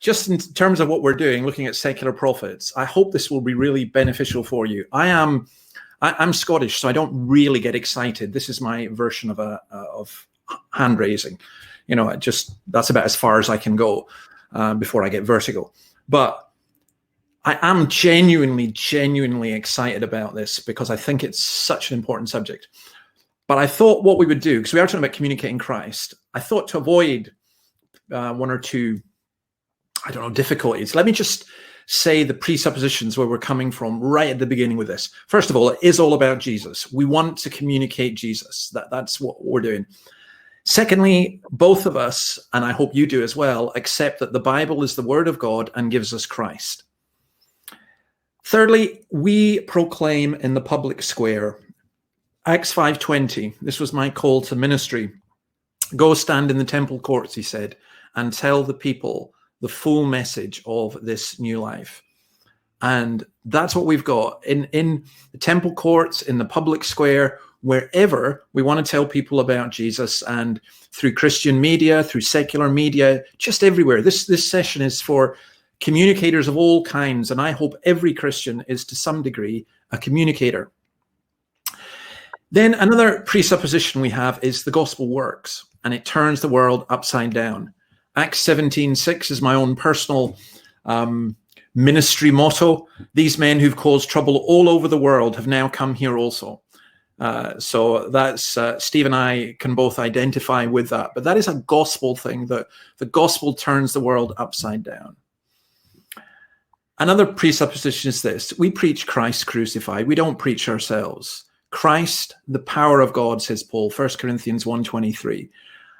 just in terms of what we're doing, looking at secular prophets, I hope this will be really beneficial for you. I'm Scottish, so I don't really get excited. This is my version of hand raising. That's about as far as I can go before I get vertigo. But I am genuinely excited about this because I think it's such an important subject. But I thought what we would do, because we are talking about communicating Christ, I thought to avoid one or two, difficulties. Let me just say the presuppositions where we're coming from right at the beginning with this. First of all, it is all about Jesus. We want to communicate Jesus. That's what we're doing. Secondly, both of us, and I hope you do as well, accept that the Bible is the word of God and gives us Christ. Thirdly, we proclaim in the public square. Acts 5:20, this was my call to ministry. Go stand in the temple courts, he said, and tell the people the full message of this new life. And that's what we've got in the temple courts, in the public square, wherever we want to tell people about Jesus, and through Christian media, through secular media, just everywhere. This session is for communicators of all kinds, and I hope every Christian is to some degree a communicator. Then another presupposition we have is the gospel works, and it turns the world upside down. Acts 17:6 is my own personal ministry motto. These men who've caused trouble all over the world have now come here also. So that's Steve and I can both identify with that. But that is a gospel thing, that the gospel turns the world upside down. Another presupposition is this: we preach Christ crucified. We don't preach ourselves. Christ, the power of God, says Paul, 1 Corinthians 1:23,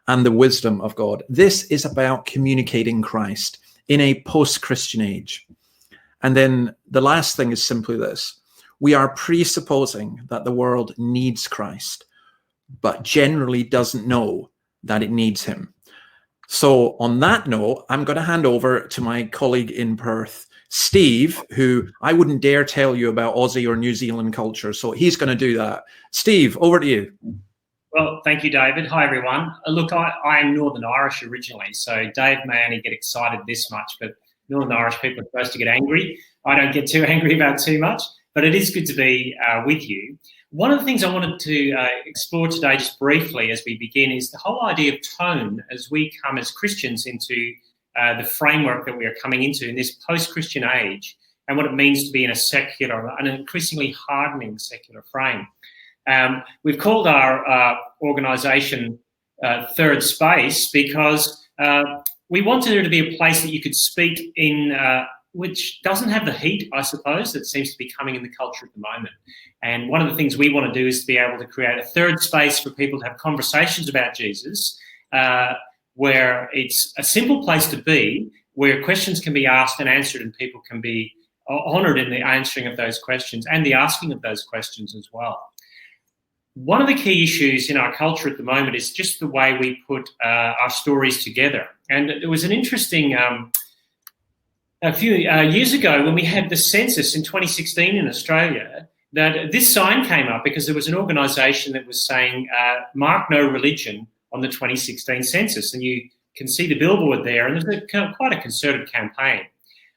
and the wisdom of God. This is about communicating Christ in a post-Christian age. And then the last thing is simply this: we are presupposing that the world needs Christ, but generally doesn't know that it needs him. So on that note, I'm going to hand over to my colleague in Perth, Steve, who I wouldn't dare tell you about Aussie or New Zealand culture. So he's going to do that. Steve, over to you. Well, thank you, David. Hi, everyone. Look, I am Northern Irish originally, so Dave may only get excited this much, but Northern Irish people are supposed to get angry. I don't get too angry about too much, but it is good to be with you. One of the things I wanted to explore today just briefly as we begin is the whole idea of tone as we come as Christians into the framework that we are coming into in this post-Christian age, and what it means to be in a secular, an increasingly hardening secular frame. We've called our organisation Third Space because we wanted it to be a place that you could speak in, which doesn't have the heat, I suppose, that seems to be coming in the culture at the moment. And one of the things we want to do is to be able to create a third space for people to have conversations about Jesus, where it's a simple place to be, where questions can be asked and answered, and people can be honoured in the answering of those questions and the asking of those questions as well. One of the key issues in our culture at the moment is just the way we put our stories together. And it was an interesting, a few years ago when we had the census in 2016 in Australia, that this sign came up because there was an organisation that was saying, mark no religion on the 2016 census. And you can see the billboard there, and there's quite a concerted campaign.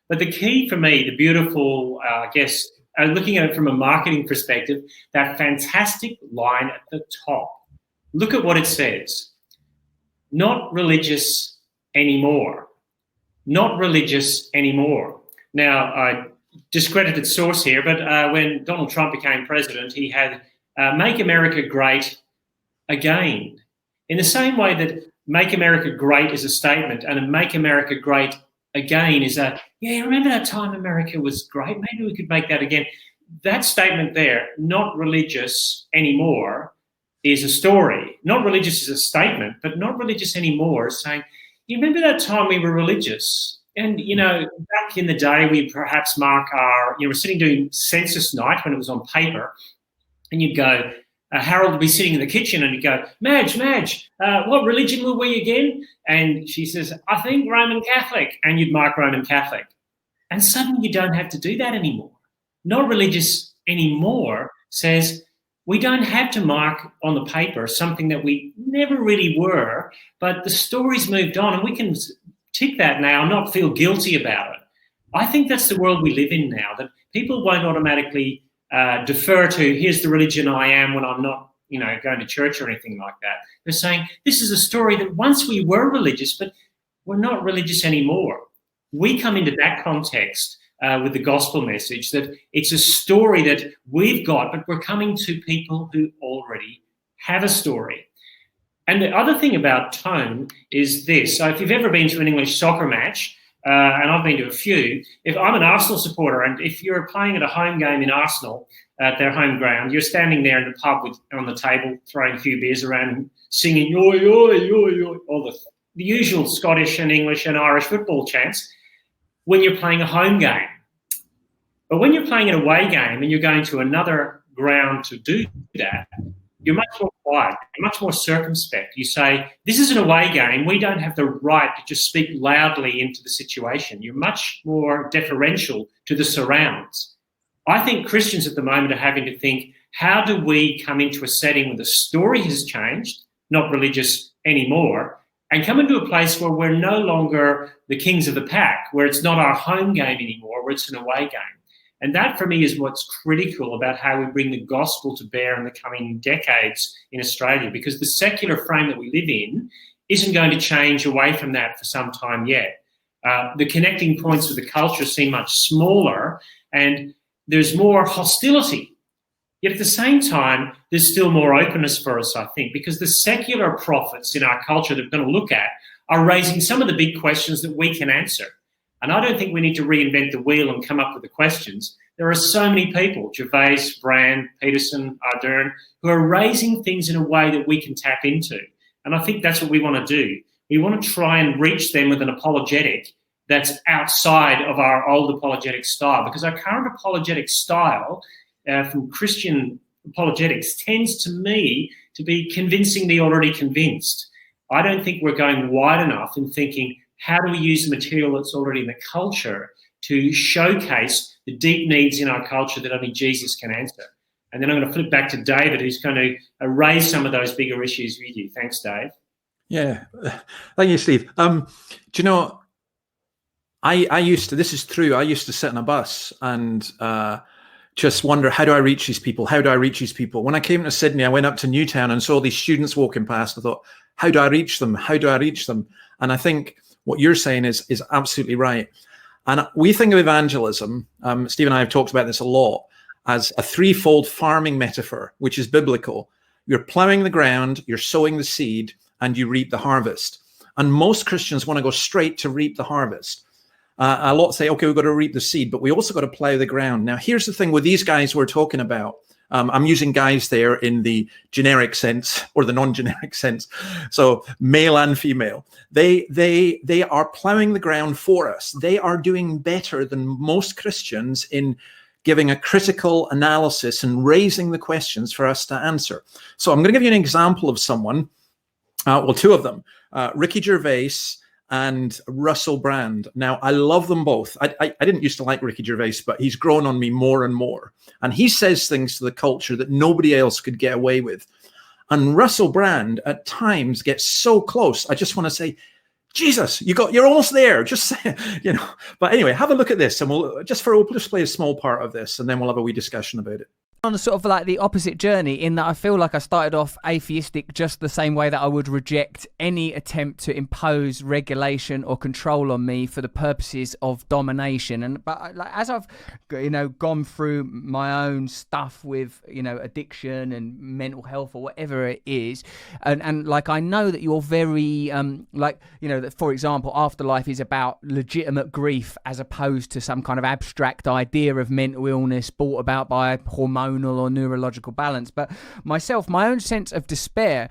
But the key for me, the beautiful, looking at it from a marketing perspective, that fantastic line at the top. Look at what it says. Not religious anymore. Not religious anymore. Now, I discredited source here, but when Donald Trump became president, he had Make America Great Again. In the same way that Make America Great is a statement, and Make America Great Again is remember that time America was great? Maybe we could make that again. That statement there, not religious anymore, is a story. Not religious is a statement, but not religious anymore is saying, you remember that time we were religious? And, back in the day, we perhaps mark we're sitting doing census night when it was on paper, and you'd go, Harold would be sitting in the kitchen and he'd go, Madge, what religion were we again? And she says, I think Roman Catholic. And you'd mark Roman Catholic. And suddenly you don't have to do that anymore. Not religious anymore says we don't have to mark on the paper something that we never really were, but the story's moved on, and we can tick that now and not feel guilty about it. I think that's the world we live in now, that people won't automatically defer to, here's the religion I am when I'm not, going to church or anything like that. They're saying, this is a story that once we were religious, but we're not religious anymore. We come into that context with the gospel message, that it's a story that we've got, but we're coming to people who already have a story. And the other thing about tone is this. So if you've ever been to an English soccer match, and I've been to a few, if I'm an Arsenal supporter and if you're playing at a home game in Arsenal at their home ground, you're standing there in the pub on the table throwing a few beers around and singing oi, oi, oi, oi, all the usual Scottish and English and Irish football chants when you're playing a home game. But when you're playing an away game and you're going to another ground to do that, you're much more quiet, you're much more circumspect. You say, this is an away game. We don't have the right to just speak loudly into the situation. You're much more deferential to the surrounds. I think Christians at the moment are having to think, how do we come into a setting where the story has changed, not religious anymore, and come into a place where we're no longer the kings of the pack, where it's not our home game anymore, where it's an away game. And that, for me, is what's critical about how we bring the gospel to bear in the coming decades in Australia, because the secular frame that we live in isn't going to change away from that for some time yet. The connecting points with the culture seem much smaller, and there's more hostility. Yet at the same time, there's still more openness for us, I think, because the secular prophets in our culture that we're going to look at are raising some of the big questions that we can answer. And I don't think we need to reinvent the wheel and come up with the questions. There are so many people, Gervais, Brand, Peterson, Ardern, who are raising things in a way that we can tap into. And I think that's what we want to do. We want to try and reach them with an apologetic that's outside of our old apologetic style, because our current apologetic style from Christian apologetics tends, to me, to be convincing the already convinced. I don't think we're going wide enough in thinking, how do we use the material that's already in the culture to showcase the deep needs in our culture that only Jesus can answer? And then I'm going to flip back to David, who's going to raise some of those bigger issues with you. Thanks, Dave. Yeah, thank you, Steve. Do you know, I used to, this is true, I used to sit in a bus and just wonder, how do I reach these people? How do I reach these people? When I came to Sydney, I went up to Newtown and saw these students walking past. I thought, how do I reach them? How do I reach them? And I think what you're saying is absolutely right. And we think of evangelism, Steve and I have talked about this a lot, as a threefold farming metaphor, which is biblical. You're plowing the ground, you're sowing the seed, and you reap the harvest. And most Christians want to go straight to reap the harvest. A lot say, okay, we've got to reap the seed, but we also got to plow the ground. Now, here's the thing with these guys we're talking about. I'm using guys there in the generic sense or the non-generic sense. So male and female, they are plowing the ground for us. They are doing better than most Christians in giving a critical analysis and raising the questions for us to answer. So I'm going to give you an example of someone, well, two of them, Ricky Gervais and Russell Brand. Now, I love them both. I didn't used to like Ricky Gervais, but he's grown on me more and more. And he says things to the culture that nobody else could get away with. And Russell Brand at times gets so close. I just want to say, Jesus, you're almost there. Just say, But anyway, have a look at this, and we'll just play a small part of this, and then we'll have a wee discussion about it. On sort of like the opposite journey, in that I feel like I started off atheistic just the same way that I would reject any attempt to impose regulation or control on me for the purposes of domination. But like, as I've gone through my own stuff with addiction and mental health or whatever it is, and like I know that you're very that, for example, afterlife is about legitimate grief as opposed to some kind of abstract idea of mental illness brought about by hormones or neurological balance. But myself, my own sense of despair,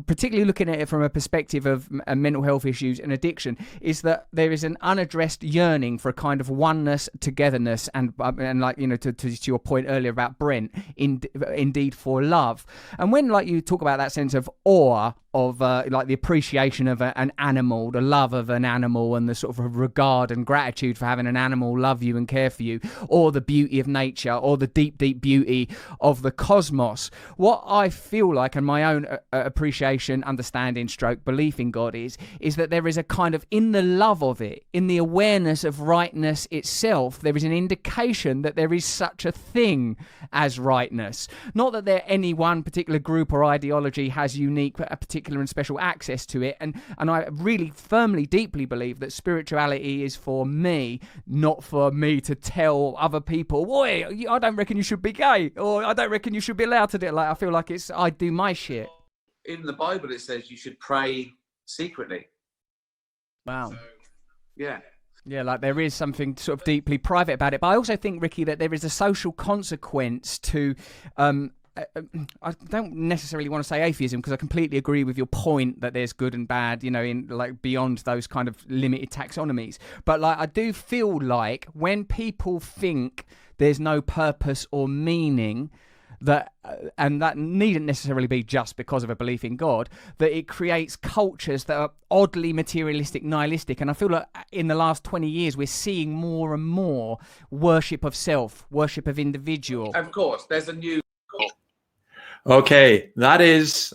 particularly looking at it from a perspective of mental health issues and addiction, is that there is an unaddressed yearning for a kind of oneness, togetherness, and like to your point earlier about Brent, indeed for love. And when you talk about that sense of awe of like the appreciation of an animal, the love of an animal, and the sort of regard and gratitude for having an animal love you and care for you, or the beauty of nature, or the deep beauty hierarchy of the cosmos. What I feel like, and my own appreciation, understanding, stroke, belief in God is that there is a kind of, in the love of it, in the awareness of rightness itself, there is an indication that there is such a thing as rightness. Not that any one particular group or ideology has unique, a particular and special access to it. And I really firmly, deeply believe that spirituality is for me, not for me to tell other people, boy, I don't reckon you should be gay, or I don't reckon you should be allowed to do it. Like, I feel like I do my shit. In the Bible, it says you should pray secretly. Wow. So, yeah. Yeah, like there is something sort of deeply private about it. But I also think, Ricky, that there is a social consequence to I don't necessarily want to say atheism, because I completely agree with your point that there's good and bad, in like beyond those kind of limited taxonomies. But like, I do feel like when people think there's no purpose or meaning, that and that needn't necessarily be just because of a belief in God, that it creates cultures that are oddly materialistic, nihilistic. And I feel like in the last 20 years we're seeing more and more worship of self, worship of individual. Of course, there's a new. Okay, that is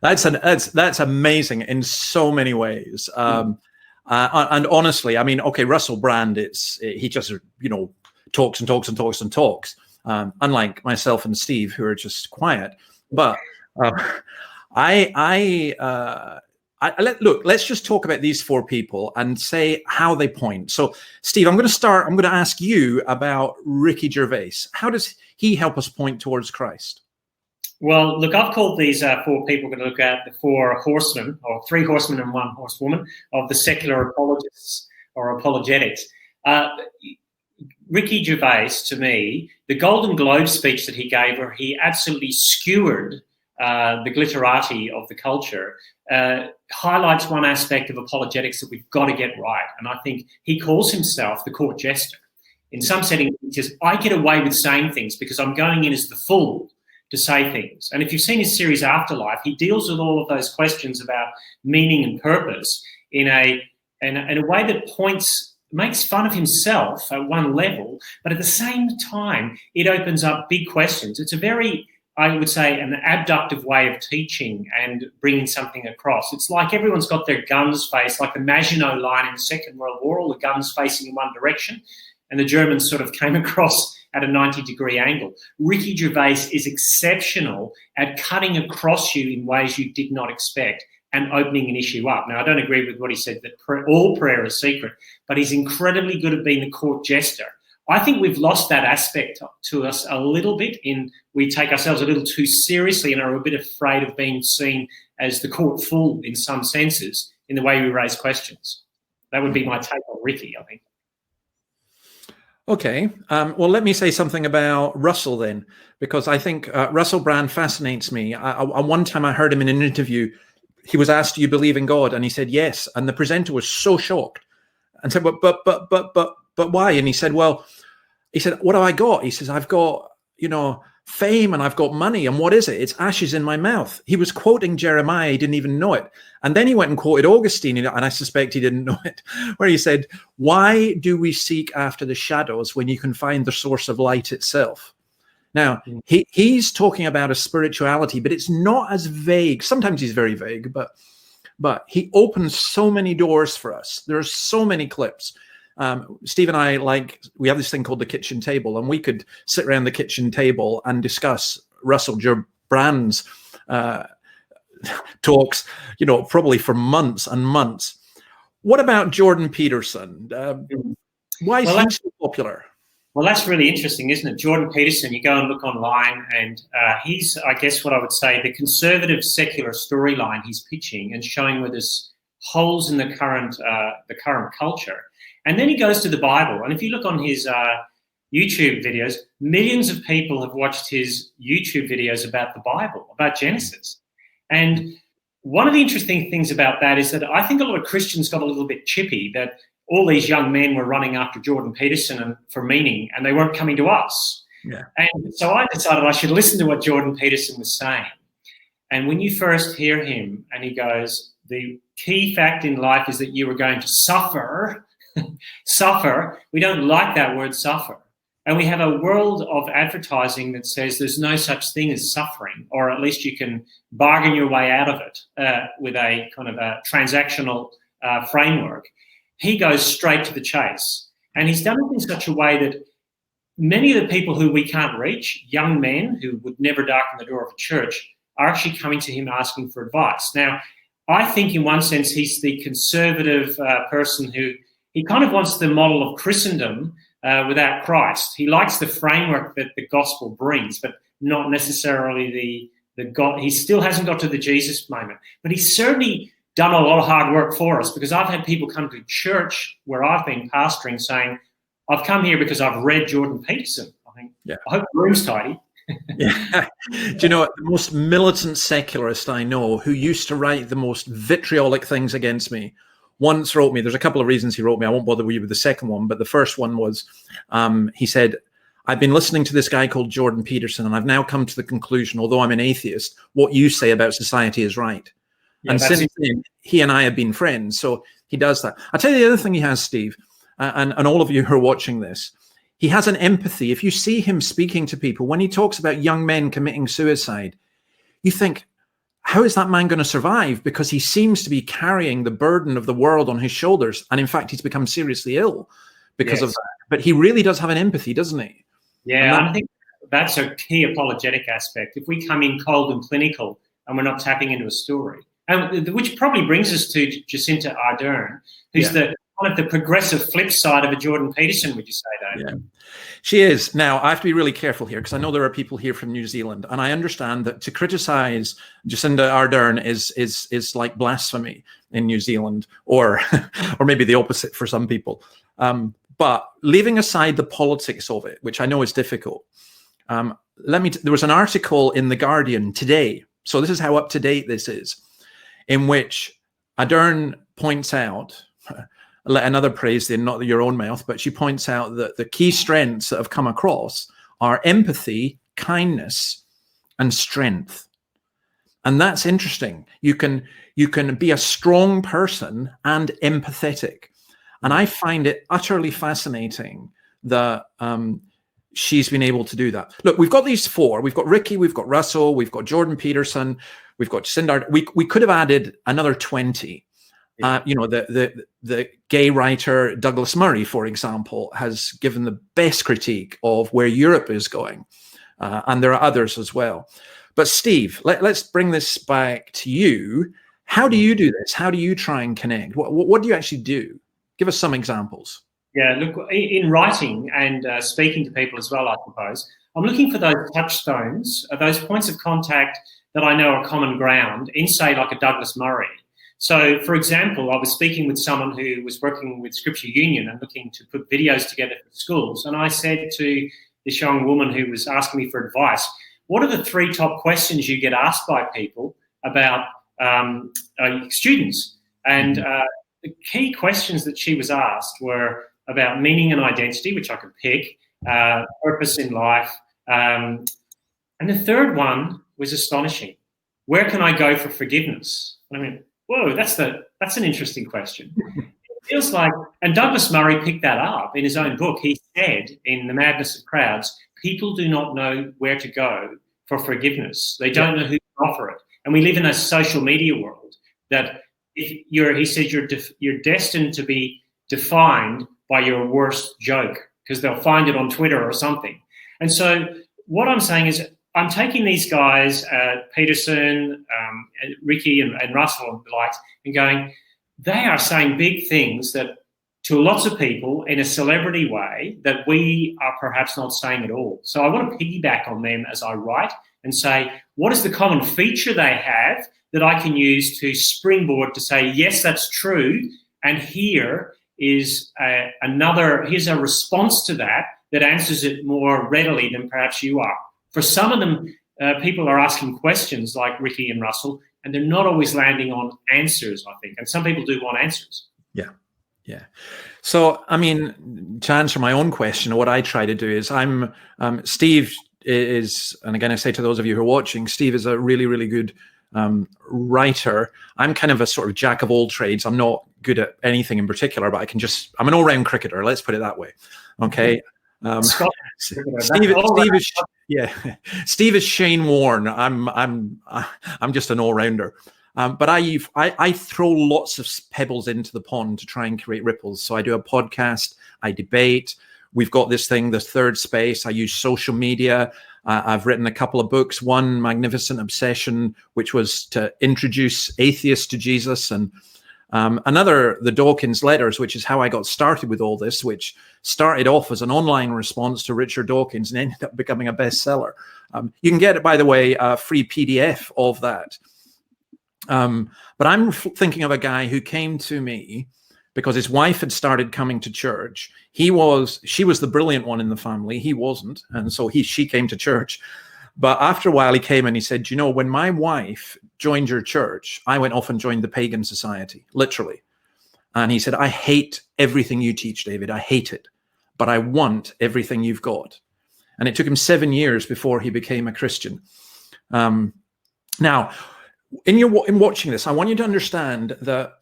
that's amazing in so many ways. And honestly, I mean, okay, Russell Brand, he just talks and talks and talks and talks. Unlike myself and Steve, who are just quiet. But let's just talk about these four people and say how they point. So, Steve, I'm going to ask you about Ricky Gervais. How does he help us point towards Christ? Well, look, I've called these four people, we're going to look at the four horsemen, or three horsemen and one horsewoman, of the secular apologists or apologetics. Ricky Gervais, to me, the Golden Globe speech that he gave, where he absolutely skewered the glitterati of the culture, highlights one aspect of apologetics that we've got to get right. And I think he calls himself the court jester. In some settings, he says, I get away with saying things because I'm going in as the fool to say things. And if you've seen his series Afterlife, he deals with all of those questions about meaning and purpose in a way that makes fun of himself at one level, but at the same time, it opens up big questions. It's a very, I would say, an abductive way of teaching and bringing something across. It's like everyone's got their guns faced, like the Maginot Line in the Second World War, all the guns facing in one direction, and the Germans sort of came across at a 90-degree angle. Ricky Gervais is exceptional at cutting across you in ways you did not expect and opening an issue up. Now, I don't agree with what he said, that all prayer is secret, but he's incredibly good at being the court jester. I think we've lost that aspect to us a little bit. We take ourselves a little too seriously and are a bit afraid of being seen as the court fool in some senses in the way we raise questions. That would be my take on Ricky, I think. Okay. Well, let me say something about Russell then, because I think Russell Brand fascinates me. One time I heard him in an interview. He was asked, do you believe in God? And he said, yes. And the presenter was so shocked and said, but why? And he said, what have I got? He says, I've got, fame and I've got money. And what is it? It's ashes in my mouth. He was quoting Jeremiah. He didn't even know it. And then he went and quoted Augustine, and I suspect he didn't know it, where he said, why do we seek after the shadows when you can find the source of light itself? Now, he's talking about a spirituality, but it's not as vague. Sometimes he's very vague, but he opens so many doors for us. There are so many clips. Steve and I, we have this thing called the kitchen table, and we could sit around the kitchen table and discuss Russell Brand's talks, probably for months and months. What about Jordan Peterson? Why is he so popular? Well, that's really interesting, isn't it? Jordan Peterson, you go and look online, and he's, I guess what I would say, the conservative secular storyline he's pitching and showing where there's holes in the current culture. And then he goes to the Bible. And if you look on his YouTube videos, millions of people have watched his YouTube videos about the Bible, about Genesis. And one of the interesting things about that is that I think a lot of Christians got a little bit chippy that all these young men were running after Jordan Peterson for meaning, and they weren't coming to us. Yeah. And so I decided I should listen to what Jordan Peterson was saying. And when you first hear him, and he goes, the key fact in life is that you are going to suffer. Suffer. We don't like that word suffer. And we have a world of advertising that says there's no such thing as suffering, or at least you can bargain your way out of it with a kind of a transactional framework. He goes straight to the chase. And he's done it in such a way that many of the people who we can't reach, young men who would never darken the door of a church, are actually coming to him asking for advice. Now, I think in one sense he's the conservative person who, he kind of wants the model of Christendom without Christ. He likes the framework that the gospel brings, but not necessarily the God. He still hasn't got to the Jesus moment, but he's certainly done a lot of hard work for us, because I've had people come to church where I've been pastoring saying, I've come here because I've read Jordan Peterson. I think, I hope the room's tidy. Yeah. Do you know what? The most militant secularist I know, who used to write the most vitriolic things against me, once wrote me, there's a couple of reasons he wrote me, I won't bother you with the second one, but the first one was, he said, I've been listening to this guy called Jordan Peterson, and I've now come to the conclusion, although I'm an atheist, what you say about society is right. Yeah, and since then, he and I have been friends, so he does that. I'll tell you the other thing he has, Steve, and all of you who are watching this, he has an empathy. If you see him speaking to people, when he talks about young men committing suicide, you think, how is that man going to survive? Because he seems to be carrying the burden of the world on his shoulders. And in fact, he's become seriously ill because of that. But he really does have an empathy, doesn't he? Yeah, I think that's a key apologetic aspect. If we come in cold and clinical and we're not tapping into a story, and which probably brings us to Jacinda Ardern, who's the kind of the progressive flip side of a Jordan Peterson, would you say, Dave? Yeah, she is. Now, I have to be really careful here, because I know there are people here from New Zealand, and I understand that to criticize Jacinda Ardern is like blasphemy in New Zealand, or maybe the opposite for some people. But leaving aside the politics of it, which I know is difficult, there was an article in The Guardian today, so this is how up to date this is, in which Ardern points out, let another praise thee, not your own mouth, but she points out that the key strengths that have come across are empathy, kindness, and strength. And that's interesting. You can be a strong person and empathetic. And I find it utterly fascinating that she's been able to do that. Look, we've got these four. We've got Ricky, we've got Russell, we've got Jordan Peterson, we've got Jacinda Ardern. We could have added another 20. The gay writer Douglas Murray, for example, has given the best critique of where Europe is going. And there are others as well. But Steve, let's bring this back to you. How do you do this? How do you try and connect? What do you actually do? Give us some examples. Yeah, look, in writing and speaking to people as well, I suppose, I'm looking for those touchstones, those points of contact that I know are common ground in, say, like a Douglas Murray. So, for example, I was speaking with someone who was working with Scripture Union and looking to put videos together for schools. And I said to this young woman who was asking me for advice, what are the 3 top questions you get asked by people about students? And the key questions that she was asked were about meaning and identity, which I could pick, purpose in life. And the third one was astonishing. Where can I go for forgiveness? I mean, whoa, that's an interesting question. It feels like, and Douglas Murray picked that up in his own book. He said in The Madness of Crowds, people do not know where to go for forgiveness. They don't know who to offer it. And we live in a social media world that he said you're destined to be defined by your worst joke, because they'll find it on Twitter or something. And so what I'm saying is, I'm taking these guys, Peterson, Ricky and Russell and the likes, and going, they are saying big things that to lots of people in a celebrity way that we are perhaps not saying at all. So I want to piggyback on them as I write and say, what is the common feature they have that I can use to springboard to say, yes, that's true, and here is here's a response to that answers it more readily than perhaps you are. For some of them, people are asking questions like Ricky and Russell, and they're not always landing on answers, I think. And some people do want answers. Yeah. So, I mean, to answer my own question, what I try to do is Steve is, and again, I say to those of you who are watching, Steve is a really, really good writer. I'm kind of a sort of jack of all trades. I'm not good at anything in particular, but I'm an all-round cricketer. Let's put it that way. Okay. Steve is Steve is Shane Warne. I'm just an all-rounder. But I throw lots of pebbles into the pond to try and create ripples. So I do a podcast, I debate. We've got this thing, the third space. I use social media. I've written a couple of books. One, Magnificent Obsession, which was to introduce atheists to Jesus, and another, the Dawkins Letters, which is how I got started with all this, which started off as an online response to Richard Dawkins and ended up becoming a bestseller. You can get it, by the way, a free PDF of that. But I'm thinking of a guy who came to me because his wife had started coming to church. She was the brilliant one in the family. He wasn't. And so she came to church. But after a while, he came and he said, you know, when my wife joined your church, I went off and joined the pagan society, literally. And he said, I hate everything you teach, David. I hate it. But I want everything you've got. And it took him 7 years before he became a Christian. Now, in watching this, I want you to understand that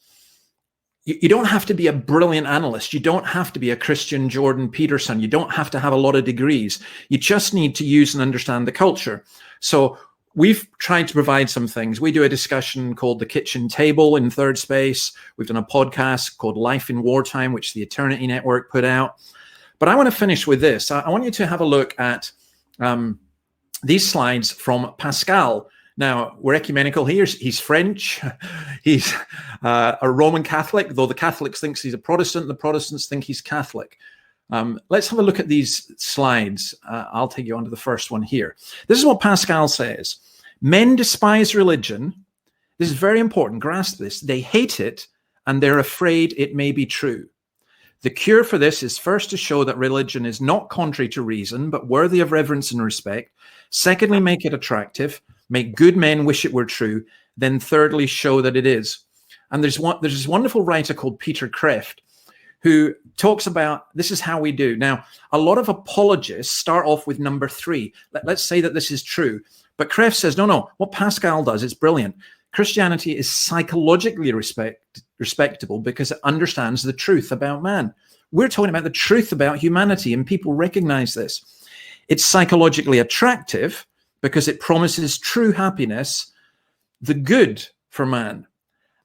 you don't have to be a brilliant analyst. You don't have to be a Christian Jordan Peterson. You don't have to have a lot of degrees. You just need to use and understand the culture. So we've tried to provide some things. We do a discussion called The Kitchen Table in Third Space. We've done a podcast called Life in Wartime, which the Eternity Network put out. But I want to finish with this. I want you to have a look at these slides from Pascal. Now, we're ecumenical here. He's French. He's a Roman Catholic, though the Catholics think he's a Protestant. The Protestants think he's Catholic. Let's have a look at these slides. I'll take you on to the first one here. This is what Pascal says. Men despise religion. This is very important. Grasp this. They hate it, and they're afraid it may be true. The cure for this is first to show that religion is not contrary to reason, but worthy of reverence and respect. Secondly, make it attractive. Make good men wish it were true. Then thirdly, show that it is. And there's this wonderful writer called Peter Kreeft who talks about this is how we do. Now, a lot of apologists start off with number 3. Let's say that this is true. But Kreeft says, no, what Pascal does is brilliant. Christianity is psychologically respectable because it understands the truth about man. We're talking about the truth about humanity, and people recognize this. It's psychologically attractive because it promises true happiness, the good for man.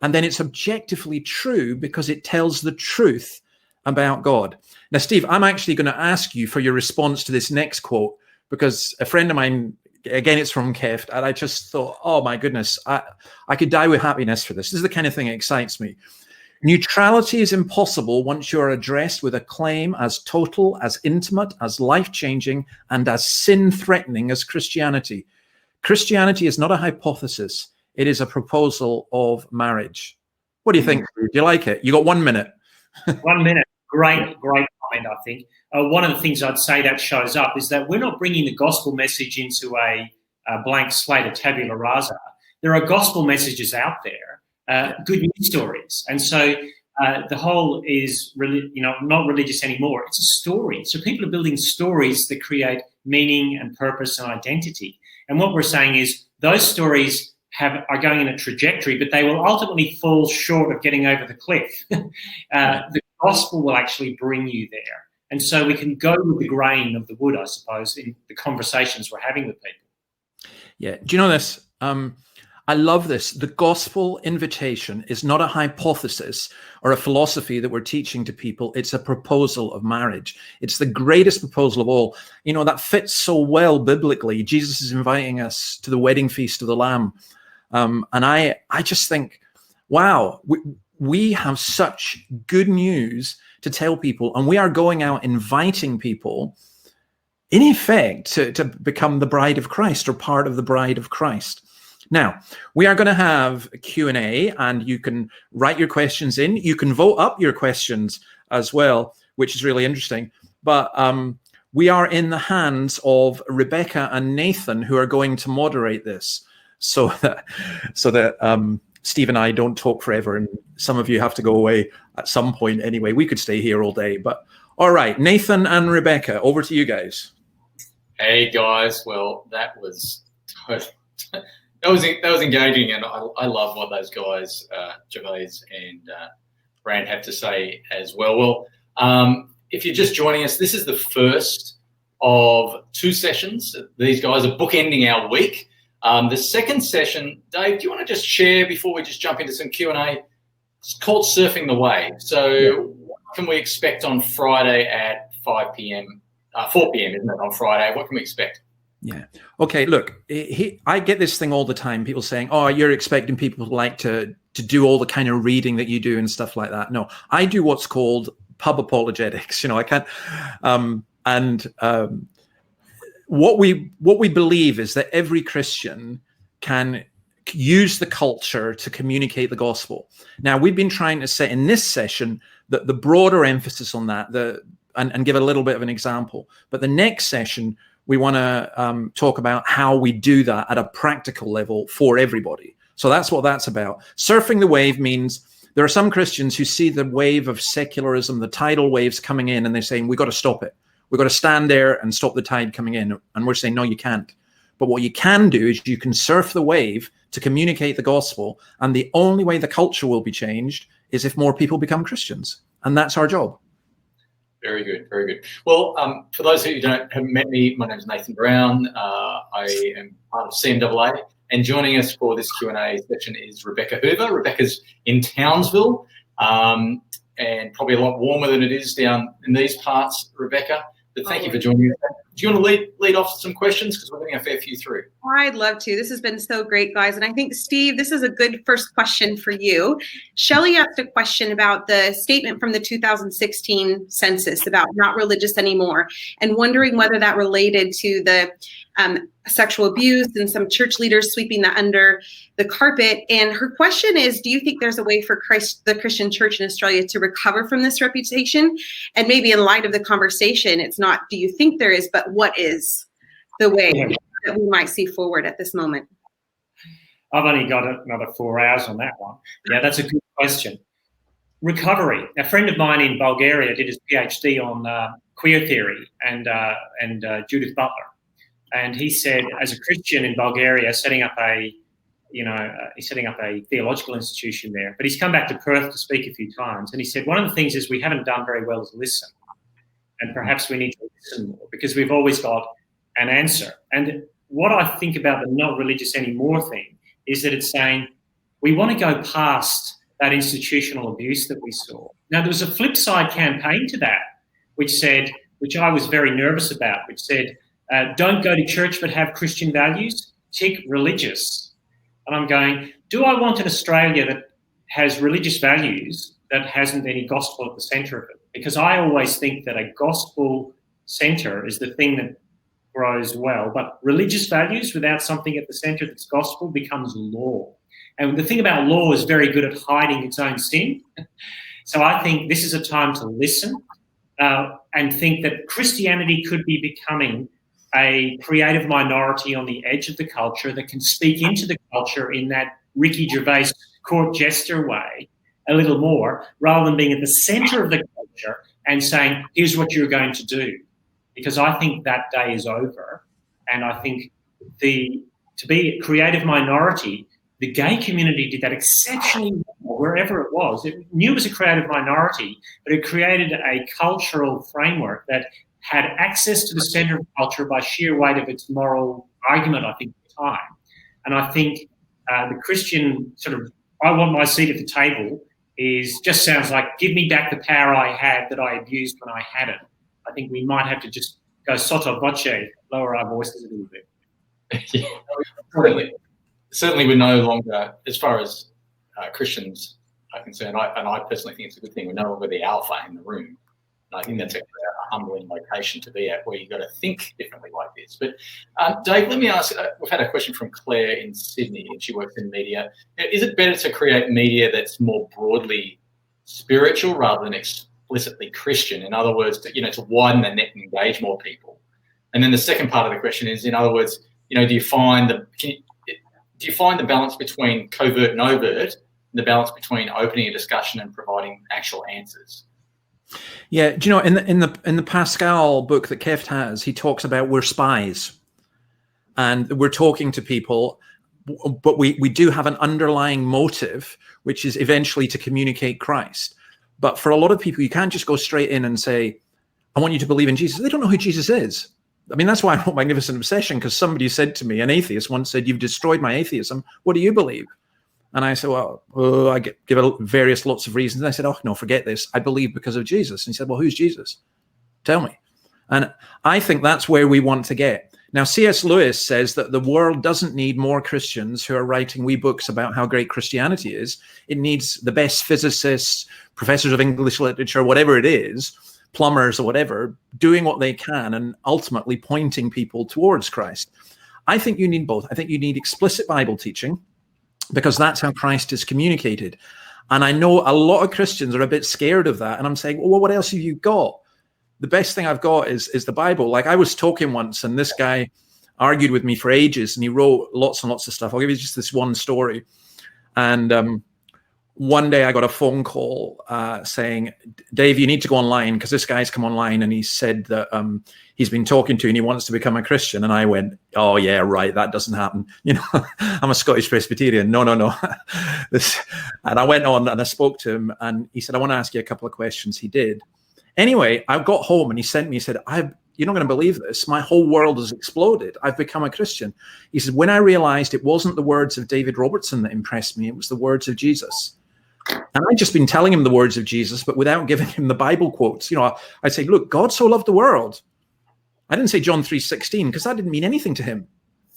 And then it's objectively true because it tells the truth about God. Now, Steve, I'm actually going to ask you for your response to this next quote, because a friend of mine, again, it's from Keft, and I just thought, oh my goodness, I could die with happiness for this. This is the kind of thing that excites me. Neutrality is impossible once you're addressed with a claim as total, as intimate, as life-changing, and as sin-threatening as Christianity. Christianity is not a hypothesis. It is a proposal of marriage. What do you think? Do you like it? You got 1 minute. 1 minute. Great comment, I think. One of the things I'd say that shows up is that we're not bringing the gospel message into a blank slate, a tabula rasa. There are gospel messages out there. Good news stories. And so the whole is really, not religious anymore. It's a story. So people are building stories that create meaning and purpose and identity. And what we're saying is those stories are going in a trajectory, but they will ultimately fall short of getting over the cliff. The gospel will actually bring you there. And so we can go with the grain of the wood, I suppose, in the conversations we're having with people. Yeah. Do you know this? I love this. The gospel invitation is not a hypothesis or a philosophy that we're teaching to people. It's a proposal of marriage. It's the greatest proposal of all. That fits so well biblically. Jesus is inviting us to the wedding feast of the Lamb. And I just think, wow, we have such good news to tell people, and we are going out inviting people, in effect, to become the bride of Christ or part of the bride of Christ. Now, we are going to have a Q&A, and you can write your questions in. You can vote up your questions as well, which is really interesting. But we are in the hands of Rebecca and Nathan, who are going to moderate this, so that Steve and I don't talk forever, and some of you have to go away at some point anyway. We could stay here all day, but all right, Nathan and Rebecca, over to you guys. Hey guys, well that was engaging, and I love what those guys, Gervais and Brand, have to say as well. Well, if you're just joining us, this is the first of 2 sessions. These guys are bookending our week. The second session, Dave, do you want to just share before we just jump into some Q&A? It's called Surfing the Wave. So what can we expect on Friday at 5 p.m., 4 p.m., isn't it, on Friday? What can we expect? Yeah. Okay, look, I get this thing all the time, people saying, oh, you're expecting people like to do all the kind of reading that you do and stuff like that. No, I do what's called pub apologetics. I can't, what we believe is that every Christian can use the culture to communicate the gospel. Now, we've been trying to say in this session that the broader emphasis on that, and give a little bit of an example. But the next session, we want to talk about how we do that at a practical level for everybody. So that's what that's about. Surfing the wave means there are some Christians who see the wave of secularism, the tidal waves coming in, and they're saying, we've got to stop it. We've got to stand there and stop the tide coming in. And we're saying, no, you can't. But what you can do is you can surf the wave to communicate the gospel. And the only way the culture will be changed is if more people become Christians. And that's our job. Very good, very good. Well, for those who haven't met me, my name is Nathan Brown. I am part of CMAA, and joining us for this Q&A session is Rebecca Hoover. Rebecca's in Townsville, and probably a lot warmer than it is down in these parts, Rebecca. But thank you for joining us. Do you want to lead off some questions? Because we're getting a fair few through. I'd love to. This has been so great, guys. And I think, Steve, this is a good first question for you. Shelley asked a question about the statement from the 2016 census about not religious anymore, and wondering whether that related to the sexual abuse and some church leaders sweeping that under the carpet. And her question is, do you think there's a way for the Christian church in Australia to recover from this reputation? And maybe in light of the conversation, it's not do you think there is, but what is the way that we might see forward at this moment? I've only got another 4 hours on that one. Yeah, that's a good question. Recovery. A friend of mine in Bulgaria did his PhD on queer theory and Judith Butler. And he said, as a Christian in Bulgaria, setting up a theological institution there, but he's come back to Perth to speak a few times. And he said, one of the things is we haven't done very well is listen. And perhaps we need to listen more because we've always got an answer. And what I think about the not religious anymore thing is that it's saying we want to go past that institutional abuse that we saw. Now, there was a flip side campaign to that, which I was very nervous about, which said, don't go to church but have Christian values, tick religious. And I'm going, do I want an Australia that has religious values that hasn't any gospel at the centre of it? Because I always think that a gospel centre is the thing that grows well, but religious values without something at the centre that's gospel becomes law. And the thing about law is very good at hiding its own sin. So I think this is a time to listen and think that Christianity could be becoming a creative minority on the edge of the culture that can speak into the culture in that Ricky Gervais court jester way a little more, rather than being at the centre of the culture and saying, here's what you're going to do. Because I think that day is over. And I think to be a creative minority, the gay community did that exceptionally well wherever it was. It knew it was a creative minority, but it created a cultural framework that had access to the centre of culture by sheer weight of its moral argument, I think, at the time. And I think the Christian sort of, I want my seat at the table just sounds like, give me back the power I had that I abused when I had it. I think we might have to just go sotto voce, lower our voices a little bit. Yeah, certainly we're no longer, as far as Christians are concerned, and I personally think it's a good thing, we're no longer the alpha in the room. I think that's a humbling location to be at, where you've got to think differently like this. But Dave, let me ask, we've had a question from Claire in Sydney, and she works in media. Is it better to create media that's more broadly spiritual rather than explicitly Christian? In other words, to widen the net and engage more people. And then the second part of the question is, in other words, do you find the balance between covert and overt, and the balance between opening a discussion and providing actual answers? Yeah, do you know, in the Pascal book that Keft has, he talks about we're spies, and we're talking to people, but we do have an underlying motive, which is eventually to communicate Christ. But for a lot of people, you can't just go straight in and say, I want you to believe in Jesus. They don't know who Jesus is. I mean, that's why I wrote Magnificent Obsession, because somebody said to me, an atheist once said, "You've destroyed my atheism. What do you believe?" And I said, well, I give various lots of reasons. And I said, oh, no, forget this. I believe because of Jesus. And he said, well, who's Jesus? Tell me. And I think that's where we want to get. Now, C.S. Lewis says that the world doesn't need more Christians who are writing wee books about how great Christianity is. It needs the best physicists, professors of English literature, whatever it is, plumbers or whatever, doing what they can and ultimately pointing people towards Christ. I think you need both. I think you need explicit Bible teaching, because that's how Christ is communicated. And I know a lot of Christians are a bit scared of that. And I'm saying, well, what else have you got? The best thing I've got is the Bible. Like, I was talking once, and this guy argued with me for ages, and he wrote lots and lots of stuff. I'll give you just this one story. And one day I got a phone call saying, Dave, you need to go online, because this guy's come online and he said that he's been talking to you and he wants to become a Christian. And I went, oh, yeah, right. That doesn't happen. You know, I'm a Scottish Presbyterian. No. And I went on and I spoke to him, and he said, I want to ask you a couple of questions. He did. Anyway, I got home and he said, you're not going to believe this. My whole world has exploded. I've become a Christian. He said, when I realized it wasn't the words of David Robertson that impressed me, it was the words of Jesus. And I'd just been telling him the words of Jesus, but without giving him the Bible quotes. You know, I'd say, look, God so loved the world. I didn't say John 3:16, because that didn't mean anything to him.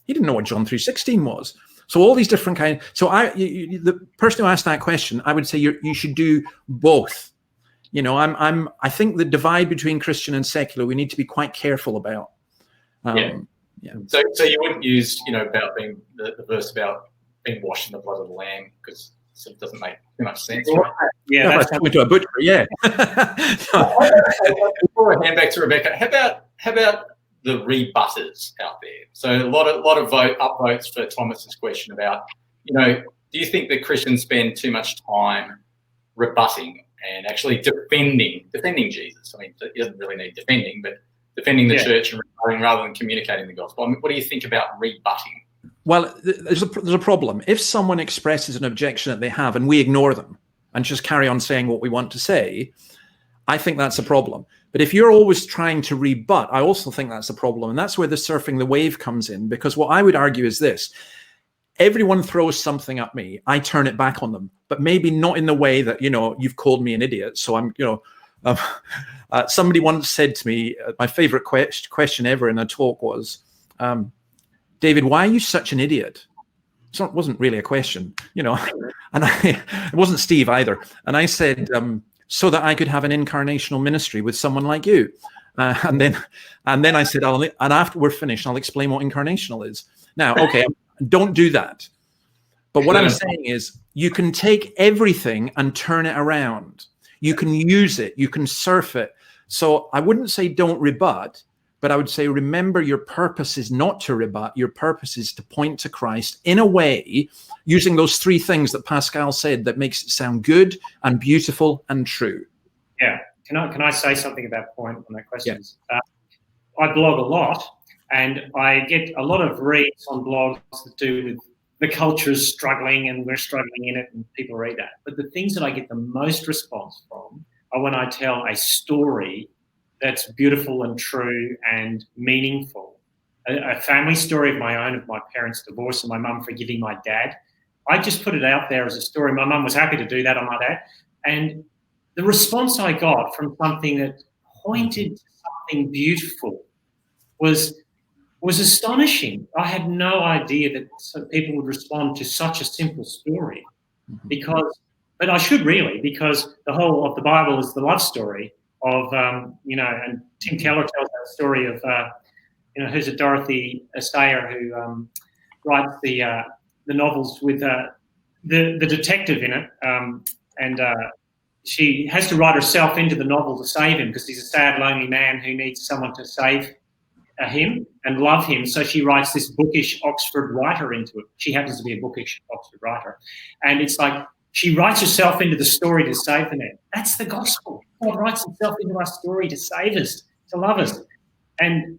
He didn't know what John 3:16 was. So all these different kinds. So the person who asked that question, I would say you should do both. You know, I think the divide between Christian and secular, we need to be quite careful about. Yeah. So you wouldn't use, about being the verse about being washed in the blood of the Lamb, because it doesn't make too much sense. Right? Yeah, that's coming to a butcher. Yeah. Before I hand back to Rebecca, how about the rebutters out there? So a lot of upvotes for Thomas's question about, do you think that Christians spend too much time rebutting and actually defending Jesus? I mean, he doesn't really need defending, but defending the church and rebutting rather than communicating the gospel. I mean, what do you think about rebutting? Well, there's a problem. If someone expresses an objection that they have and we ignore them and just carry on saying what we want to say, I think that's a problem. But if you're always trying to rebut, I also think that's a problem. And that's where the surfing the wave comes in, because what I would argue is this. Everyone throws something at me. I turn it back on them, but maybe not in the way that, you've called me an idiot. So I'm, somebody once said to me, my favorite question ever in a talk was, David, why are you such an idiot? So it wasn't really a question, and it wasn't Steve either. And I said, so that I could have an incarnational ministry with someone like you. And then I said, and after we're finished, I'll explain what incarnational is. Now, okay, don't do that. But what I'm saying is, you can take everything and turn it around. You can use it. You can surf it. So I wouldn't say don't rebut, but I would say, remember, your purpose is not to rebut. Your purpose is to point to Christ in a way, using those three things that Pascal said, that makes it sound good and beautiful and true. Yeah. Can I say something about that point on that question? Yeah. I blog a lot, and I get a lot of reads on blogs that do with the culture is struggling and we're struggling in it, and people read that. But the things that I get the most response from are when I tell a story that's beautiful and true and meaningful. A family story of my own, of my parents' divorce and my mum forgiving my dad. I just put it out there as a story. My mum was happy to do that on my dad. And the response I got from something that pointed to something beautiful was astonishing. I had no idea that people would respond to such a simple story, but I should really, because the whole of the Bible is the love story of, and Tim Keller tells that story of, who's it, Dorothy Sayre, who writes the novels with the detective in it, and she has to write herself into the novel to save him, because he's a sad, lonely man who needs someone to save him and love him. So she writes this bookish Oxford writer into it. She happens to be a bookish Oxford writer. And it's like she writes herself into the story to save the man. That's the gospel. God writes himself into our story to save us, to love us. And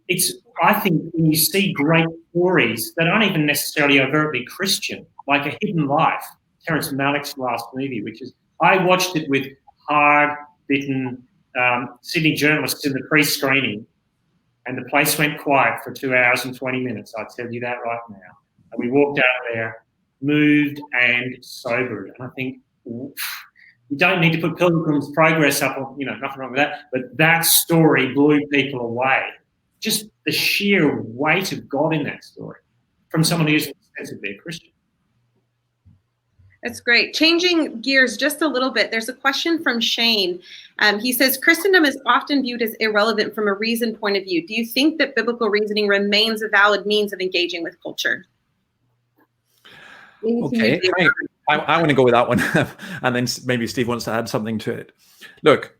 I think when you see great stories that aren't even necessarily overtly Christian, like A Hidden Life, Terrence Malick's last movie, I watched it with hard-bitten Sydney journalists in the pre-screening, and the place went quiet for 2 hours and 20 minutes. I tell you that right now. And we walked out there, moved and sobered. And I think, you don't need to put Pilgrim's Progress up, or, nothing wrong with that. But that story blew people away. Just the sheer weight of God in that story from someone who isn't ostensibly a Christian. That's great. Changing gears just a little bit, there's a question from Shane. He says, Christendom is often viewed as irrelevant from a reason point of view. Do you think that biblical reasoning remains a valid means of engaging with culture? Okay, I want to go with that one. And then maybe Steve wants to add something to it. Look,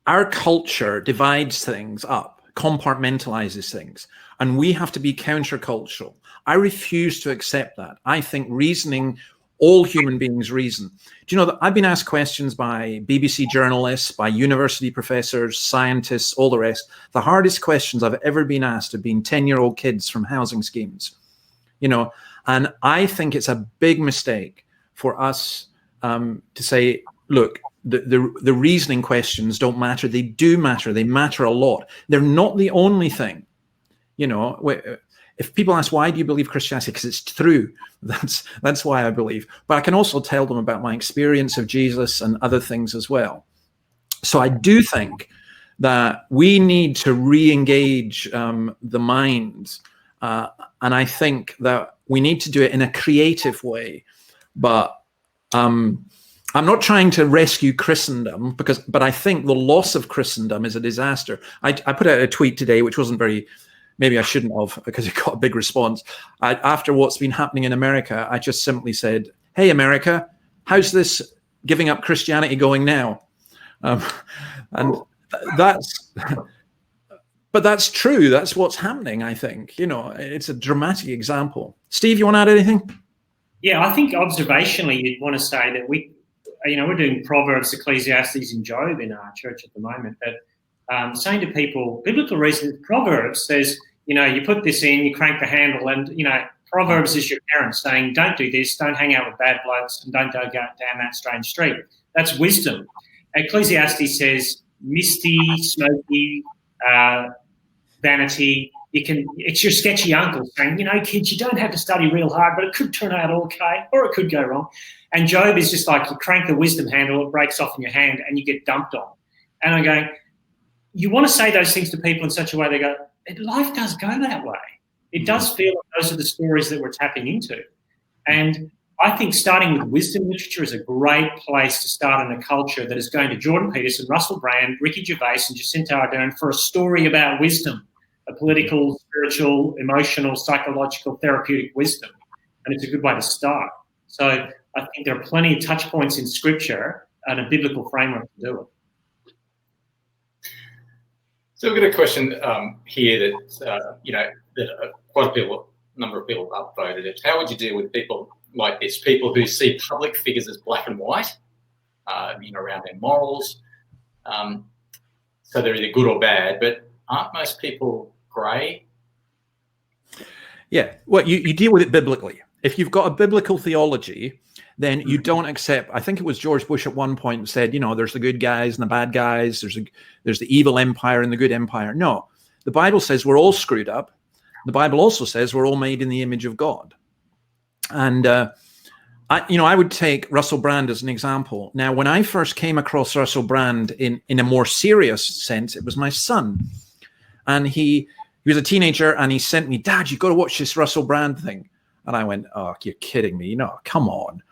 our culture divides things up, compartmentalizes things, and we have to be countercultural. I refuse to accept that. I think reasoning, all human beings reason. Do you know that I've been asked questions by BBC journalists, by university professors, scientists, all the rest. The hardest questions I've ever been asked have been 10-year-old kids from housing schemes, and I think it's a big mistake for us to say, look, the reasoning questions don't matter. They do matter. They matter a lot. They're not the only thing. If people ask, why do you believe Christianity? Because it's true. That's why I believe. But I can also tell them about my experience of Jesus and other things as well. So I do think that we need to re-engage the mind. And I think that we need to do it in a creative way. But I'm not trying to rescue Christendom, but I think the loss of Christendom is a disaster. I put out a tweet today, which wasn't very... Maybe I shouldn't have, because it got a big response. After what's been happening in America, I just simply said, hey, America, how's this giving up Christianity going now? And but that's true. That's what's happening, I think. It's a dramatic example. Steve, you want to add anything? Yeah, I think observationally, you'd want to say that we're doing Proverbs, Ecclesiastes, and Job in our church at the moment, but saying to people, biblical reason, Proverbs says, you put this in, you crank the handle, and, Proverbs is your parents saying, don't do this, don't hang out with bad blokes, and don't go down that strange street. That's wisdom. Ecclesiastes says, misty, smoky, vanity. It's your sketchy uncle saying, kids, you don't have to study real hard, but it could turn out okay, or it could go wrong. And Job is just like, you crank the wisdom handle, it breaks off in your hand, and you get dumped on. And I'm going, you want to say those things to people in such a way they go, life does go that way. It does feel like those are the stories that we're tapping into. And I think starting with wisdom literature is a great place to start in a culture that is going to Jordan Peterson, Russell Brand, Ricky Gervais, and Jacinda Ardern for a story about wisdom, a political, spiritual, emotional, psychological, therapeutic wisdom. And it's a good way to start. So I think there are plenty of touch points in Scripture and a biblical framework to do it. So we've got a question here that quite a number of people upvoted it. How would you deal with people like this, people who see public figures as black and white, around their morals? So they're either good or bad, but aren't most people grey? Yeah, well, you deal with it biblically. If you've got a biblical theology, then you don't accept. I think it was George Bush at one point said, there's the good guys and the bad guys. There's the evil empire and the good empire. No, the Bible says we're all screwed up. The Bible also says we're all made in the image of God. And I would take Russell Brand as an example. Now, when I first came across Russell Brand in a more serious sense, it was my son, and he was a teenager, and he sent me, Dad, you've got to watch this Russell Brand thing. And I went, oh, you're kidding me. Come on.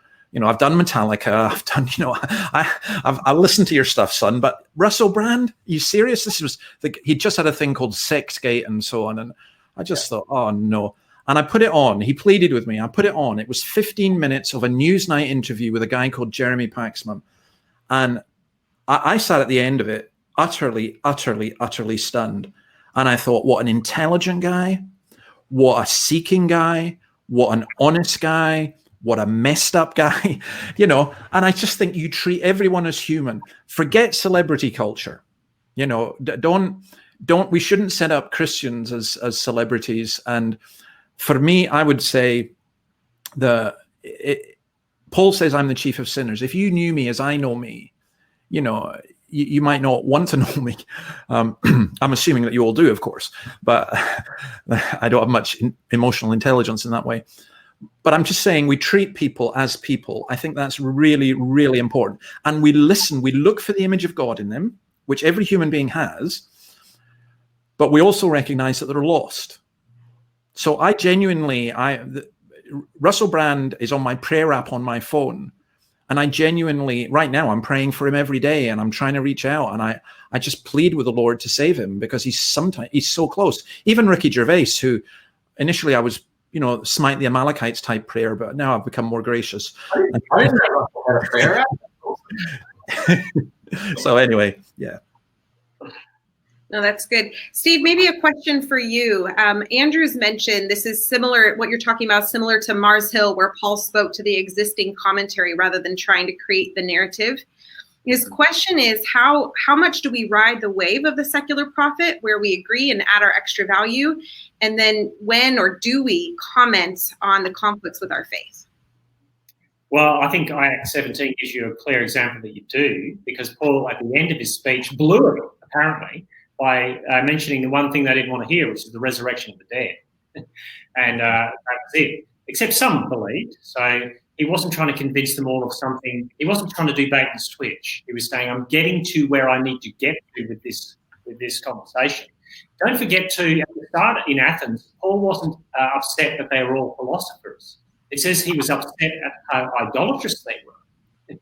I've done Metallica. I've done, I listened to your stuff, son. But Russell Brand, are you serious? This was he just had a thing called Sexgate and so on. And I just thought, oh no. And I put it on. He pleaded with me. I put it on. It was 15 minutes of a Newsnight interview with a guy called Jeremy Paxman. And I sat at the end of it, utterly, utterly, utterly stunned. And I thought, what an intelligent guy. What a seeking guy. What an honest guy. What a messed up guy, and I just think you treat everyone as human. Forget celebrity culture. We shouldn't set up Christians as celebrities. And for me, I would say Paul says I'm the chief of sinners. If you knew me as I know me, you might not want to know me. I'm assuming that you all do, of course, but I don't have much emotional intelligence in that way. But I'm just saying we treat people as people. I think that's really, really important. And we listen, we look for the image of God in them, which every human being has, but we also recognize that they're lost. So I genuinely, Russell Brand is on my prayer app on my phone. And I genuinely, right now, I'm praying for him every day and I'm trying to reach out. And I just plead with the Lord to save him because he's so close. Even Ricky Gervais, who initially I was, smite the Amalekites type prayer, but now I've become more gracious. I didn't know Russell had a prayer app. So anyway, yeah. No, that's good. Steve, maybe a question for you. Andrew's mentioned this is similar, what you're talking about, similar to Mars Hill, where Paul spoke to the existing commentary rather than trying to create the narrative. His question is, how much do we ride the wave of the secular prophet where we agree and add our extra value? And then when or do we comment on the conflicts with our faith? Well, I think Acts 17 gives you a clear example that you do, because Paul, at the end of his speech, blew it, apparently, by mentioning the one thing they didn't want to hear, which is the resurrection of the dead. And that was it, except some believed. So he wasn't trying to convince them all of something. He wasn't trying to do bait and switch. He was saying, I'm getting to where I need to get to with this conversation. Don't forget to, at the start in Athens, Paul wasn't upset that they were all philosophers. It says he was upset at how idolatrous they were.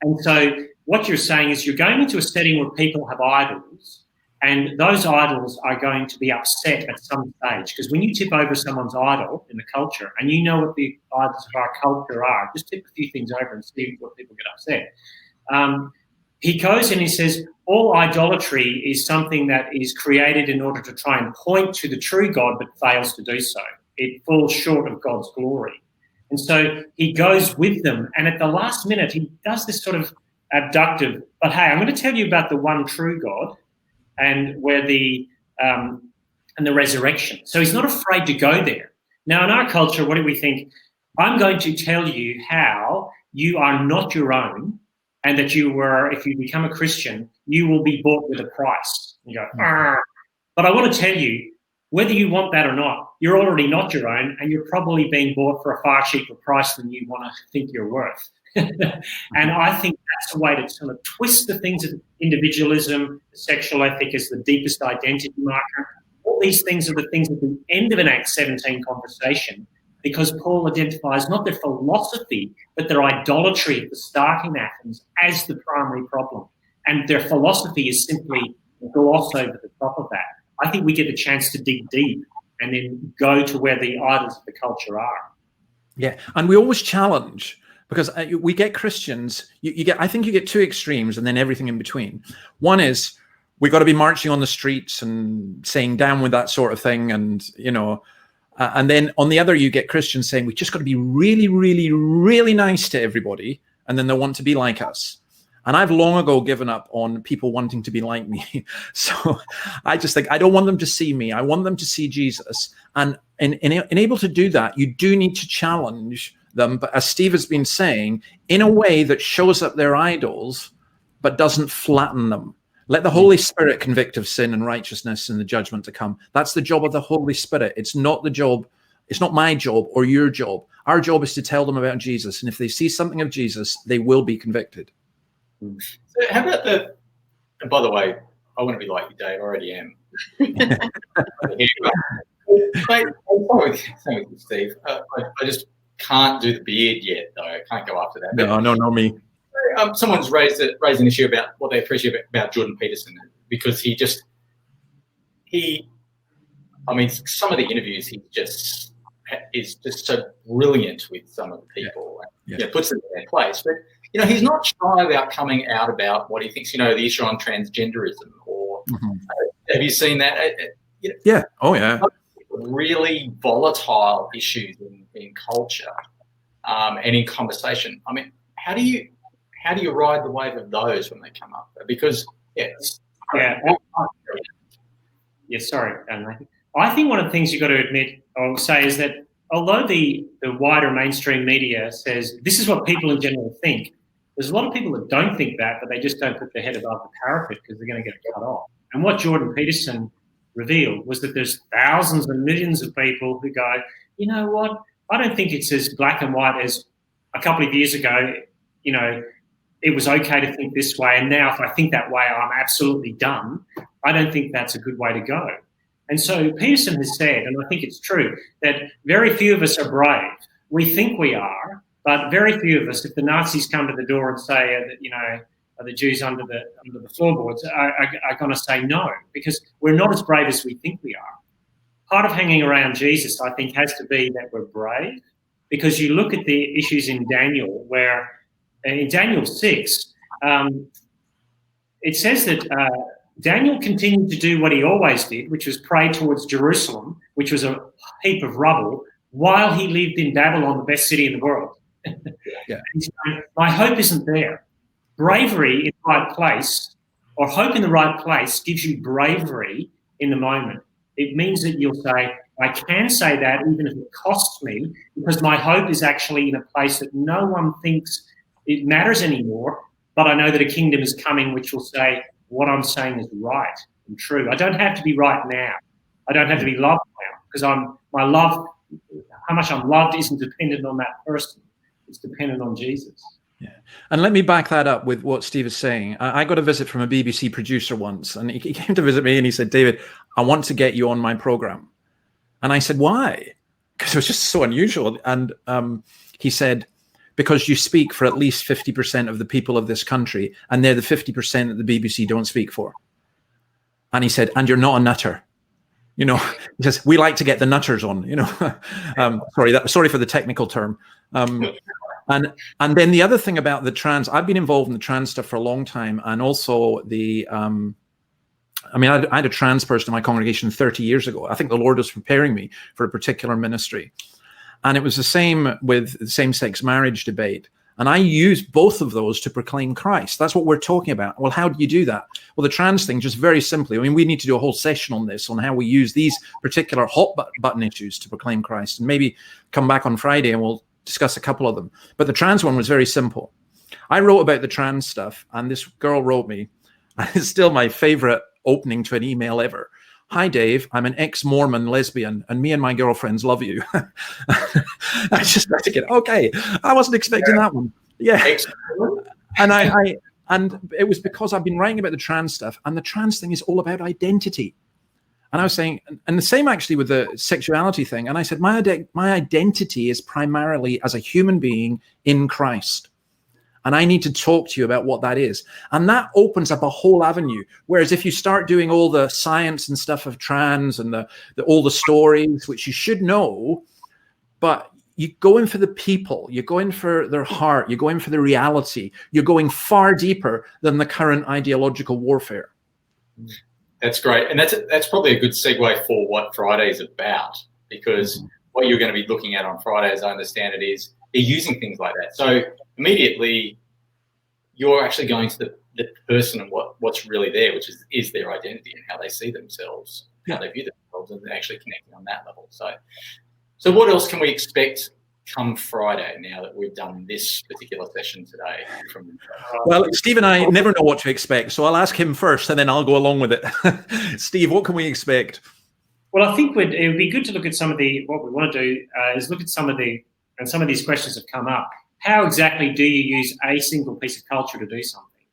And so what you're saying is you're going into a setting where people have idols, and those idols are going to be upset at some stage. Because when you tip over someone's idol in the culture, and you know what the idols of our culture are, just tip a few things over and see what people get upset. He goes and he says, all idolatry is something that is created in order to try and point to the true God, but fails to do so. It falls short of God's glory. And so he goes with them. And at the last minute, he does this sort of abductive, but hey, I'm going to tell you about the one true God and where and the resurrection. So he's not afraid to go there. Now, in our culture, what do we think? I'm going to tell you how you are not your own, and that if you become a Christian, you will be bought with a price. You go, but I want to tell you, whether you want that or not, you're already not your own, and you're probably being bought for a far cheaper price than you want to think you're worth. And I think that's a way to sort of twist the things of individualism, sexual ethic as the deepest identity marker. All these things are the things at the end of an Acts 17 conversation, because Paul identifies not their philosophy, but their idolatry at the start in Athens as the primary problem. And their philosophy is simply a gloss over the top of that. I think we get a chance to dig deep and then go to where the idols of the culture are. Yeah, and we always challenge, because we get Christians, I think you get two extremes and then everything in between. One is we got to be marching on the streets and saying down with that sort of thing, and and then on the other you get Christians saying we just got to be really, really, really nice to everybody, and then they'll want to be like us. And I've long ago given up on people wanting to be like me. So I just think I don't want them to see me. I want them to see Jesus. And able to do that, you do need to challenge them, but as Steve has been saying, in a way that shows up their idols, but doesn't flatten them. Let the Holy Spirit convict of sin and righteousness and the judgment to come. That's the job of the Holy Spirit. It's not my job or your job. Our job is to tell them about Jesus. And if they see something of Jesus, they will be convicted. So how about and by the way, I want to be like you, Dave. I already am. Same with Steve. I just can't do the beard yet, though. I can't go after that. No, not me. Someone's raised an issue about what they appreciate about Jordan Peterson, because some of the interviews he is just so brilliant with some of the people. Yeah. Puts them in their place. But he's not shy about coming out about what he thinks. The issue on transgenderism, or have you seen that? Yeah. Oh yeah. Really volatile issues in culture and in conversation. I mean, how do you ride the wave of those when they come up? Because sorry, I think one of the things you've got to admit or say is that although the wider mainstream media says this is what people in general think, There's a lot of people that don't think that, but they just don't put their head above the parapet because they're going to get cut off. And what Jordan Peterson revealed was that there's thousands and millions of people who go, you know what, I don't think it's as black and white as a couple of years ago, you know, it was okay to think this way, and now if I think that way, I'm absolutely done. I don't think that's a good way to go. And so Peterson has said, and I think it's true, that very few of us are brave. We think we are, but very few of us, if the Nazis come to the door and say, that, you know, are the Jews under the floorboards, are going to say no, because we're not as brave as we think we are. Part of hanging around Jesus, I think, has to be that we're brave, because you look at the issues in Daniel, where in Daniel 6, it says that Daniel continued to do what he always did, which was pray towards Jerusalem, which was a heap of rubble, while he lived in Babylon, the best city in the world. Yeah. My hope isn't there. Bravery in the right place, or hope in the right place, gives you bravery in the moment. It means that you'll say, I can say that even if it costs me, because my hope is actually in a place that no one thinks it matters anymore, but I know that a kingdom is coming which will say what I'm saying is right and true. I don't have to be right now. I don't have to be loved now, because my love, how much I'm loved isn't dependent on that person. It's dependent on Jesus. Yeah. And let me back that up with what Steve is saying. I got a visit from a BBC producer once, and he came to visit me and he said, David, I want to get you on my program. And I said, why? Because it was just so unusual. And he said, because you speak for at least 50% of the people of this country, and they're the 50% that the BBC don't speak for. And he said, and you're not a nutter. You know, he says, we like to get the nutters on, you know. Sorry for the technical term. And then the other thing about the trans, I've been involved in the trans stuff for a long time. And also I had a trans person in my congregation 30 years ago. I think the Lord was preparing me for a particular ministry. And it was the same with the same-sex marriage debate. And I use both of those to proclaim Christ. That's what we're talking about. Well, how do you do that? Well, the trans thing, just very simply, I mean, we need to do a whole session on this, on how we use these particular hot button issues to proclaim Christ. And maybe come back on Friday and we'll discuss a couple of them. But the trans one was very simple. I wrote about the trans stuff, and this girl wrote me, and it's still my favorite opening to an email ever. Hi, Dave. I'm an ex-Mormon lesbian, and me and my girlfriends love you. I just had to get, okay. I wasn't expecting that one. Yeah. And it was because I've been writing about the trans stuff, and the trans thing is all about identity. And I was saying, and the same actually with the sexuality thing. And I said, my identity is primarily as a human being in Christ. And I need to talk to you about what that is. And that opens up a whole avenue. Whereas if you start doing all the science and stuff of trans and all the stories, which you should know, but you go in for the people, you go in for their heart, you go in for the reality, you're going far deeper than the current ideological warfare. That's great. And that's probably a good segue for what Friday is about, because what you're going to be looking at on Friday, as I understand it, is they're using things like that. So immediately you're actually going to the person and what's really there, which is their identity and how they see themselves, how they view themselves, and they're actually connecting on that level. So what else can we expect come Friday, now that we've done this particular session today? Well, Steve and I never know what to expect, so I'll ask him first and then I'll go along with it. Steve, what can we expect? Well, I think it would be good to look at what we want to do is look at some of these questions have come up. How exactly do you use a single piece of culture to do something?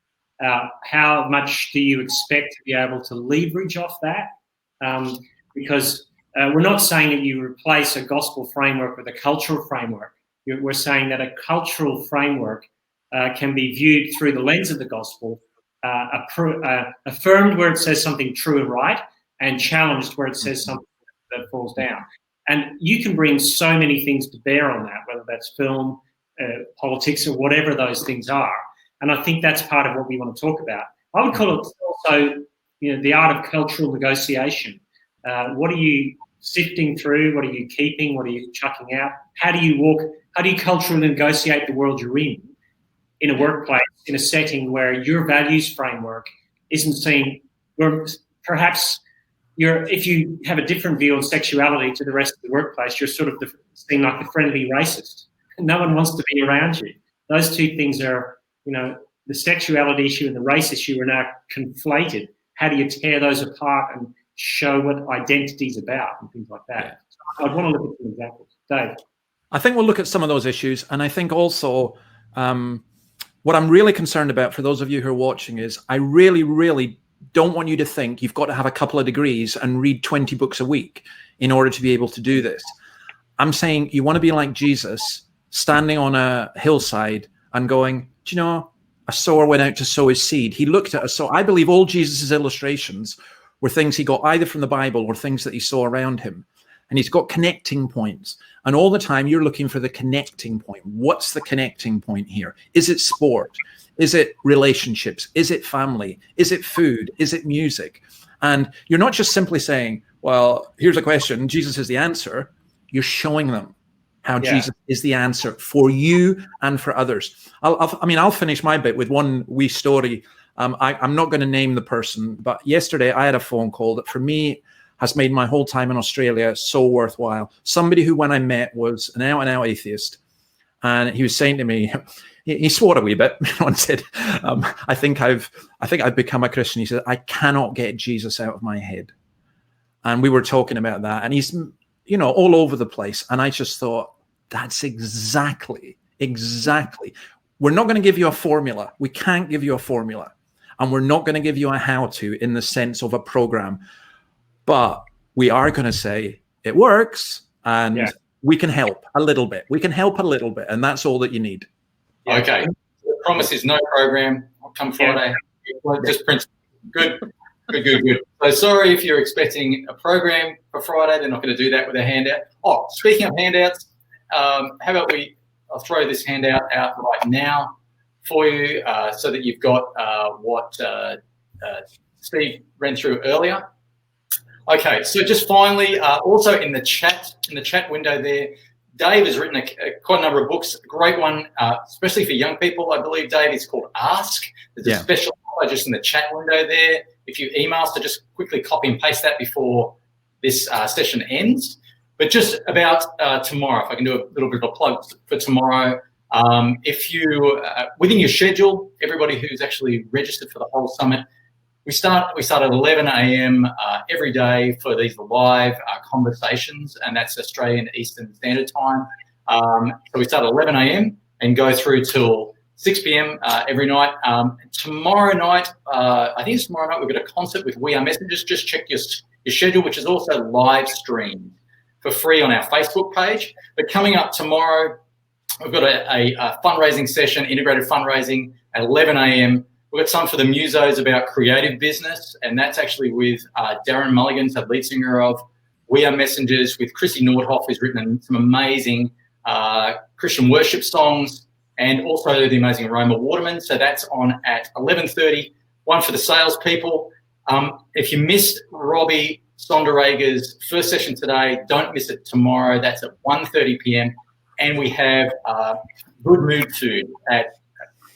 How much do you expect to be able to leverage off that? Because we're not saying that you replace a gospel framework with a cultural framework. We're saying that a cultural framework can be viewed through the lens of the gospel, affirmed where it says something true and right, and challenged where it says something that falls down. And you can bring so many things to bear on that, whether that's film, politics, or whatever those things are. And I think that's part of what we want to talk about. I would call it also, the art of cultural negotiation. What are you sifting through? What are you keeping? What are you chucking out? How do you culturally negotiate the world you're in a workplace, in a setting where your values framework isn't seen, where perhaps if you have a different view on sexuality to the rest of the workplace, you're sort of seen like the friendly racist. No one wants to be around you. Those two things are the sexuality issue and the race issue are now conflated. How do you tear those apart and show what identity is about and things like that? Yeah. So I'd want to look at some examples. Dave? I think we'll look at some of those issues. And I think also what I'm really concerned about for those of you who are watching is I really, really don't want you to think you've got to have a couple of degrees and read 20 books a week in order to be able to do this. I'm saying you want to be like Jesus, standing on a hillside and going, do you know, a sower went out to sow his seed. He looked at a sow. I believe all Jesus's illustrations were things he got either from the Bible or things that he saw around him. And he's got connecting points. And all the time you're looking for the connecting point. What's the connecting point here? Is it sport? Is it relationships? Is it family? Is it food? Is it music? And you're not just simply saying, well, here's a question, Jesus is the answer. You're showing them how Jesus is the answer for you and for others. I'll finish my bit with one wee story. I'm not going to name the person, but yesterday I had a phone call that for me has made my whole time in Australia so worthwhile. Somebody who, when I met, was an out-and-out atheist, and he was saying to me, he swore a wee bit and said, "I think I've become a Christian." He said, "I cannot get Jesus out of my head," and we were talking about that, and he's all over the place, and I just thought, that's exactly. We're not going to give you a formula. We can't give you a formula. And we're not going to give you a how-to in the sense of a program. But we are going to say it works and we can help a little bit. And that's all that you need. Okay. The promise is no program. I'll come Friday. Just print. Good. So sorry if you're expecting a program for Friday. They're not going to do that with a handout. Oh, speaking of handouts, how about I'll throw this handout out right now for you so that you've got what Steve ran through earlier. Okay, so just finally, also in the chat window there, Dave has written quite a number of books. A great one, especially for young people, I believe, Dave, it's called Ask. There's a special offer just in the chat window there. If you email, so just quickly copy and paste that before this session ends. But just about tomorrow, if I can do a little bit of a plug for tomorrow, if you, within your schedule, everybody who's actually registered for the whole summit, we start at 11 a.m. Every day for these live conversations, and that's Australian Eastern Standard Time. So we start at 11 a.m. and go through till 6 p.m. Every night. Tomorrow night, I think it's tomorrow night, we've got a concert with We Are Messengers. Just check your schedule, which is also live streamed for free on our Facebook page. But coming up tomorrow, we've got a fundraising session, integrated fundraising at 11 a.m. We've got some for the musos about creative business, and that's actually with Darren Mulligan, the lead singer of We Are Messengers, with Chrissy Nordhoff, who's written some amazing Christian worship songs, and also the amazing Roma Waterman. So that's on at 11:30. One for the salespeople. If you missed Robbie Sonderegger's first session today, don't miss it tomorrow. That's at 1:30 p.m. And we have Good Mood Food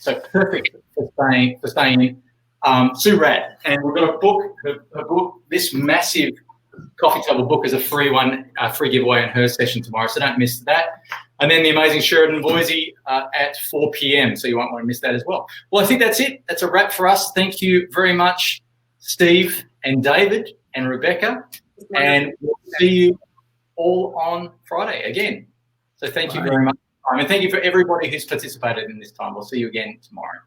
so perfect for staying in. Sue Rad, and we've got a book. This massive coffee table book is a free one, free giveaway on her session tomorrow. So don't miss that. And then the amazing Sheridan Boise at 4 p.m. So you won't want to miss that as well. Well, I think that's it. That's a wrap for us. Thank you very much, Steve and David and Rebecca. And we'll see you all on Friday again. So thank you very much. And thank you for everybody who's participated in this time. We'll see you again tomorrow.